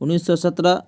1917,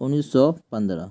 1915।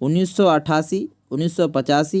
1988, 1985,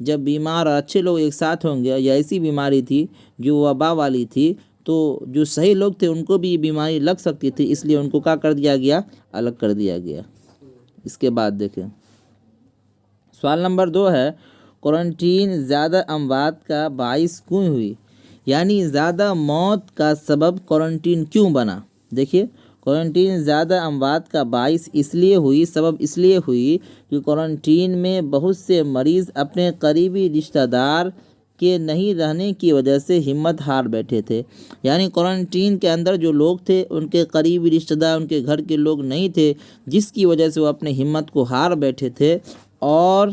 جب بیمار اور اچھے لوگ ایک ساتھ ہوں گے، یا ایسی بیماری تھی جو وبا والی تھی، تو جو صحیح لوگ تھے ان کو بھی یہ بیماری لگ سکتی تھی، اس لیے ان کو کیا کر دیا گیا؟ الگ کر دیا گیا۔ اس کے بعد دیکھیں سوال نمبر 2 ہے، کوارنٹین زیادہ اموات کا باعث کیوں ہوئی؟ یعنی زیادہ موت کا سبب کوارنٹین کیوں بنا؟ دیکھیے کوارنٹین زیادہ اموات کا باعث اس لیے ہوئی، سبب اس لیے ہوئی کہ کوارنٹین میں بہت سے مریض اپنے قریبی رشتہ دار کے نہیں رہنے کی وجہ سے ہمت ہار بیٹھے تھے۔ یعنی کوارنٹین کے اندر جو لوگ تھے ان کے قریبی رشتہ دار، ان کے گھر کے لوگ نہیں تھے، جس کی وجہ سے وہ اپنے ہمت کو ہار بیٹھے تھے۔ اور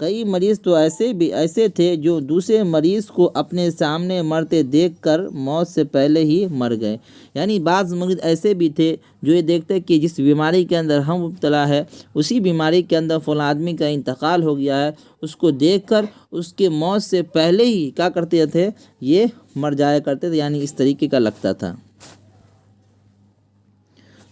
کئی مریض تو ایسے تھے جو دوسرے مریض کو اپنے سامنے مرتے دیکھ کر موت سے پہلے ہی مر گئے۔ یعنی بعض مریض ایسے بھی تھے جو یہ دیکھتے کہ جس بیماری کے اندر ہم مبتلا ہے، اسی بیماری کے اندر فلاں آدمی کا انتقال ہو گیا ہے، اس کو دیکھ کر اس کے موت سے پہلے ہی کیا کرتے تھے؟ یہ مر جایا کرتے تھے، یعنی اس طریقے کا لگتا تھا۔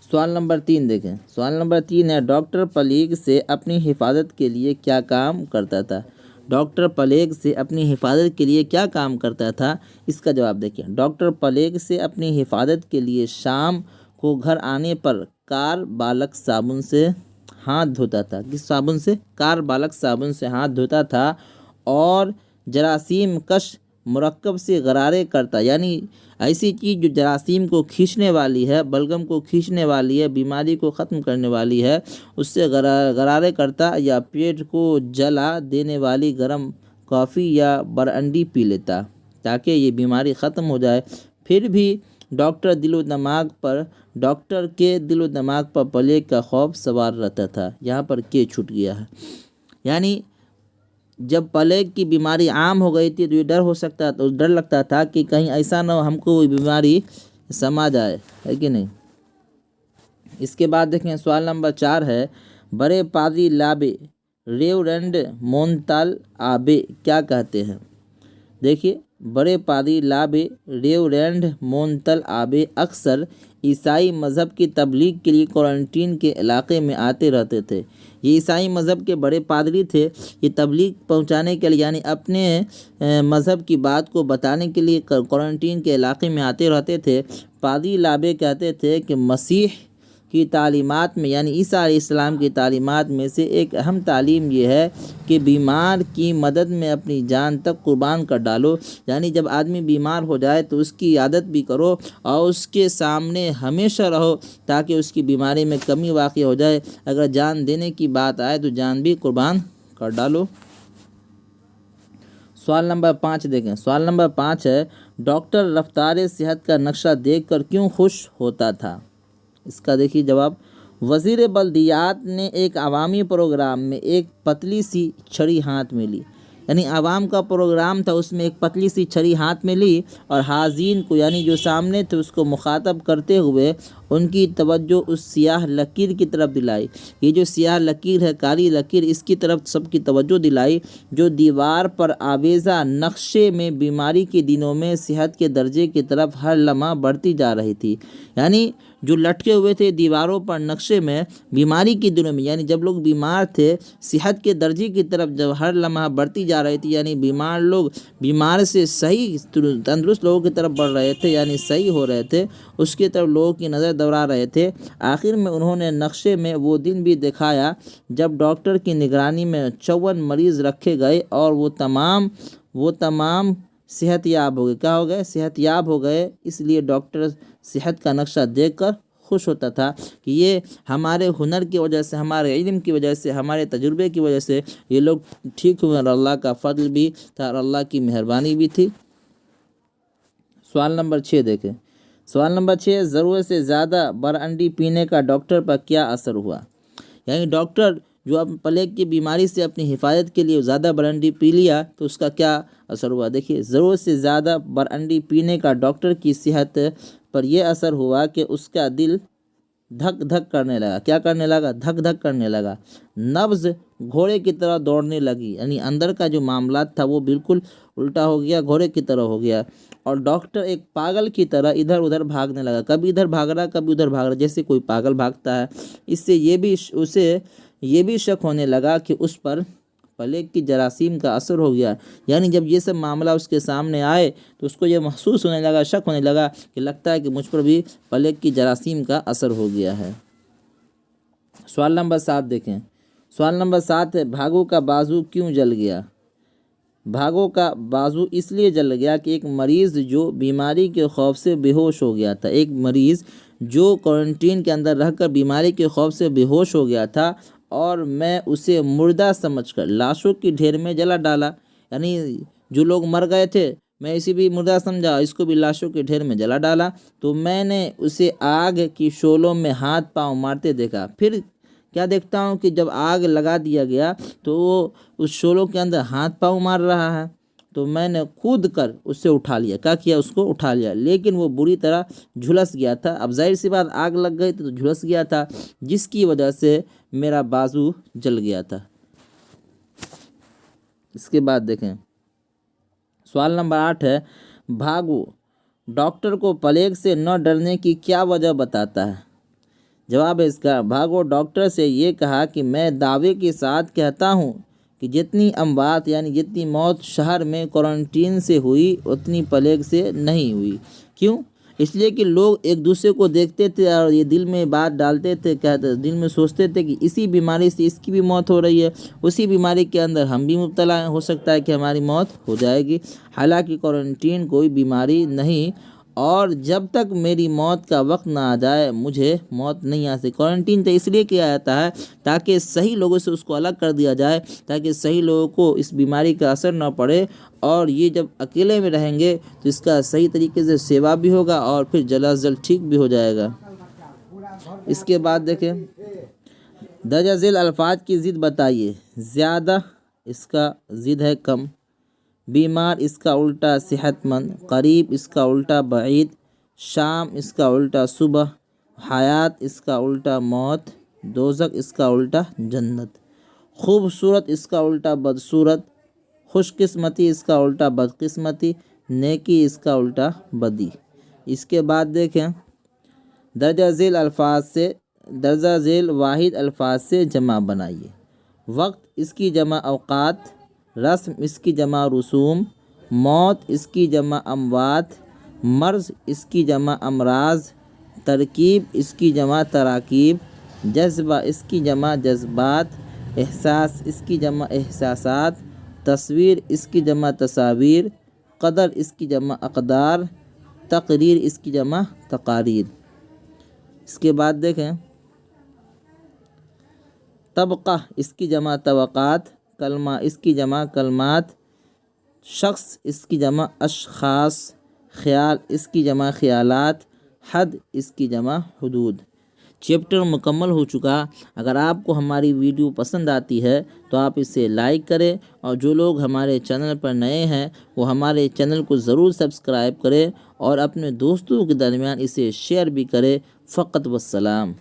سوال نمبر 3 دیکھیں، سوال نمبر 3 ہے، ڈاکٹر پلیگ سے اپنی حفاظت کے لیے کیا کام کرتا تھا؟ ڈاکٹر پلیگ سے اپنی حفاظت کے لیے کیا کام کرتا تھا؟ اس کا جواب دیکھیں، ڈاکٹر پلیگ سے اپنی حفاظت کے لیے شام کو گھر آنے پر کاربالک صابن سے ہاتھ دھوتا تھا۔ کس صابن سے؟ کاربالک صابن سے ہاتھ دھوتا تھا، اور جراثیم کش مرکب سے غرارے کرتا، یعنی ایسی چیز جو جراثیم کو کھینچنے والی ہے، بلغم کو کھینچنے والی ہے، بیماری کو ختم کرنے والی ہے، اس سے غرارے کرتا، یا پیٹ کو جلا دینے والی گرم کافی یا برانڈی پی لیتا تاکہ یہ بیماری ختم ہو جائے۔ پھر بھی ڈاکٹر کے دل و دماغ پر پلیگ کا خوف سوار رہتا تھا۔ یہاں پر کے چھوٹ گیا ہے، یعنی جب پلیگ کی بیماری عام ہو گئی تھی تو یہ ڈر لگتا تھا کہ کہیں ایسا نہ ہو ہم کو وہ بیماری سما جائے، ہے کہ نہیں؟ اس کے بعد دیکھیں سوال نمبر 4 ہے، بڑے پادری لابے ریورنڈ مونتال آبے کیا کہتے ہیں؟ دیکھیے بڑے پادری لابے ریورنڈ مونتل آبے اکثر عیسائی مذہب کی تبلیغ کے لیے کوارنٹین کے علاقے میں آتے رہتے تھے۔ یہ عیسائی مذہب کے بڑے پادری تھے، یہ تبلیغ پہنچانے کے لیے، یعنی اپنے مذہب کی بات کو بتانے کے لیے کوارنٹین کے علاقے میں آتے رہتے تھے۔ پادری لابے کہتے تھے کہ مسیح کی تعلیمات میں، یعنی عیسیٰ علیہ السلام کی تعلیمات میں سے ایک اہم تعلیم یہ ہے کہ بیمار کی مدد میں اپنی جان تک قربان کر ڈالو۔ یعنی جب آدمی بیمار ہو جائے تو اس کی عیادت بھی کرو اور اس کے سامنے ہمیشہ رہو تاکہ اس کی بیماری میں کمی واقع ہو جائے۔ اگر جان دینے کی بات آئے تو جان بھی قربان کر ڈالو۔ سوال نمبر 5 دیکھیں، سوال نمبر 5 ہے، ڈاکٹر رفتار صحت کا نقشہ دیکھ کر کیوں خوش ہوتا تھا؟ اس کا دیکھیے جواب، وزیر بلدیات نے ایک عوامی پروگرام میں ایک پتلی سی چھڑی ہاتھ میں لی، یعنی عوام کا پروگرام تھا، اس میں ایک پتلی سی چھڑی ہاتھ میں لی اور حاضرین کو، یعنی جو سامنے تھے اس کو مخاطب کرتے ہوئے ان کی توجہ اس سیاہ لکیر کی طرف دلائی۔ یہ جو سیاہ لکیر ہے، کالی لکیر، اس کی طرف سب کی توجہ دلائی جو دیوار پر آویزہ نقشے میں بیماری کے دنوں میں صحت کے درجے کی طرف ہر لمحہ بڑھتی جا رہی تھی۔ یعنی جو لٹکے ہوئے تھے دیواروں پر نقشے میں بیماری کے دنوں میں، یعنی جب لوگ بیمار تھے صحت کے درجے کی طرف جب ہر لمحہ بڑھتی جا رہی تھی، یعنی بیمار سے صحیح تندرست لوگوں کی طرف بڑھ رہے تھے، یعنی صحیح ہو رہے تھے، اس کی طرف لوگوں کی نظر دوڑا رہے تھے۔ آخر میں انہوں نے نقشے میں وہ دن بھی دکھایا جب ڈاکٹر کی نگرانی میں 54 مریض رکھے گئے اور وہ تمام صحت یاب ہو گئے۔ کیا ہو گئے؟ صحت یاب ہو گئے۔ اس لیے ڈاکٹر صحت کا نقشہ دیکھ کر خوش ہوتا تھا کہ یہ ہمارے ہنر کی وجہ سے، ہمارے علم کی وجہ سے، ہمارے تجربے کی وجہ سے یہ لوگ ٹھیک ہوئے، اور اللہ کا فضل بھی تھا اور اللہ کی مہربانی بھی تھی۔ سوال نمبر 6 دیکھیں، سوال نمبر 6، ضرورت سے زیادہ برانڈی پینے کا ڈاکٹر پر کیا اثر ہوا؟ یعنی ڈاکٹر جو اب پلیگ کی بیماری سے اپنی حفاظت کے لیے زیادہ برانڈی پی لیا تو اس کا کیا اثر ہوا؟ دیکھیے ضرورت سے زیادہ برانڈی پینے کا ڈاکٹر کی صحت پر یہ اثر ہوا کہ اس کا دل دھک دھک کرنے لگا۔ کیا کرنے لگا؟ دھک دھک کرنے لگا۔ نبض گھوڑے کی طرح دوڑنے لگی، یعنی اندر کا جو معاملات تھا وہ بالکل الٹا ہو گیا، گھوڑے کی طرح ہو گیا، اور ڈاکٹر ایک پاگل کی طرح ادھر ادھر بھاگنے لگا، کبھی ادھر بھاگ رہا کبھی ادھر بھاگ رہا، جیسے کوئی پاگل بھاگتا ہے۔ اس سے اسے یہ بھی شک ہونے لگا کہ اس پر پلیگ کی جراثیم کا اثر ہو گیا، یعنی جب یہ سب معاملہ اس کے سامنے آئے تو اس کو یہ محسوس ہونے لگا، شک ہونے لگا کہ لگتا ہے کہ مجھ پر بھی پلیگ کی جراثیم کا اثر ہو گیا ہے۔ سوال نمبر 7 دیکھیں۔ سوال نمبر 7 ہے بھاگو کا بازو کیوں جل گیا؟ بھاگو کا بازو اس لیے جل گیا کہ ایک مریض جو بیماری کے خوف سے بے ہوش ہو گیا تھا، ایک مریض جو کوارنٹین کے اندر رہ کر بیماری کے خوف سے بے ہوش ہو گیا تھا، اور میں اسے مردہ سمجھ کر لاشوں کی ڈھیر میں جلا ڈالا، یعنی جو لوگ مر گئے تھے میں اسے بھی مردہ سمجھا، اس کو بھی لاشوں کے ڈھیر میں جلا ڈالا، تو میں نے اسے آگ کی شعلوں میں ہاتھ پاؤں مارتے دیکھا۔ پھر کیا دیکھتا ہوں کہ جب آگ لگا دیا گیا تو وہ اس شعلوں کے اندر ہاتھ پاؤں مار رہا ہے، تو میں نے کود کر اسے اٹھا لیا۔ کیا کیا؟ اس کو اٹھا لیا، لیکن وہ بری طرح جھلس گیا تھا۔ اب ظاہر سی بات آگ لگ گئی تو جھلس گیا تھا، جس کی وجہ سے میرا بازو جل گیا تھا۔ اس کے بعد دیکھیں سوال نمبر 8 ہے بھاگو ڈاکٹر کو پلیگ سے نہ ڈرنے کی کیا وجہ بتاتا ہے؟ جواب ہے اس کا، بھاگو ڈاکٹر سے یہ کہا کہ میں دعوے کے ساتھ کہتا ہوں کہ جتنی اموات یعنی جتنی موت شہر میں کوارنٹین سے ہوئی اتنی پلیگ سے نہیں ہوئی۔ کیوں؟ اس لیے کہ لوگ ایک دوسرے کو دیکھتے تھے اور یہ دل میں بات ڈالتے تھے، کہتے دل میں سوچتے تھے کہ اسی بیماری سے اس کی بھی موت ہو رہی ہے، اسی بیماری کے اندر ہم بھی مبتلا ہو سکتا ہے کہ ہماری موت ہو جائے گی۔ حالانکہ کوارنٹین کوئی بیماری نہیں، اور جب تک میری موت کا وقت نہ آ جائے مجھے موت نہیں آ سکتی۔ کوارنٹین تو اس لیے کیا جاتا ہے تاکہ صحیح لوگوں سے اس کو الگ کر دیا جائے، تاکہ صحیح لوگوں کو اس بیماری کا اثر نہ پڑے، اور یہ جب اکیلے میں رہیں گے تو اس کا صحیح طریقے سے سیوا بھی ہوگا اور پھر جلد از جلد ٹھیک بھی ہو جائے گا۔ اس کے بعد دیکھیں درجہ ذیل الفاظ کی ضد بتائیے۔ زیادہ اس کا ضد ہے کم، بیمار اس کا الٹا صحت مند، قریب اس کا الٹا بعید، شام اس کا الٹا صبح، حیات اس کا الٹا موت، دوزخ اس کا الٹا جنت، خوبصورت اس کا الٹا بدصورت، خوش قسمتی اس کا الٹا بدقسمتی، نیکی اس کا الٹا بدی۔ اس کے بعد دیکھیں درجہ ذیل الفاظ سے درجہ ذیل واحد الفاظ سے جمع بنائیے۔ وقت اس کی جمع اوقات، رسم اس کی جمع رسوم، موت اس کی جمع اموات، مرض اس کی جمع امراض، ترکیب اس کی جمع تراکیب، جذبہ اس کی جمع جذبات، احساس اس کی جمع احساسات، تصویر اس کی جمع تصاویر، قدر اس کی جمع اقدار، تقریر اس کی جمع تقاریر۔ اس کے بعد دیکھیں طبقہ اس کی جمع طبقات، کلمہ اس کی جمع کلمات، شخص اس کی جمع اشخاص، خیال اس کی جمع خیالات، حد اس کی جمع حدود۔ چیپٹر مکمل ہو چکا۔ اگر آپ کو ہماری ویڈیو پسند آتی ہے تو آپ اسے لائک کریں، اور جو لوگ ہمارے چینل پر نئے ہیں وہ ہمارے چینل کو ضرور سبسکرائب کریں اور اپنے دوستوں کے درمیان اسے شیئر بھی کریں۔ فقط والسلام۔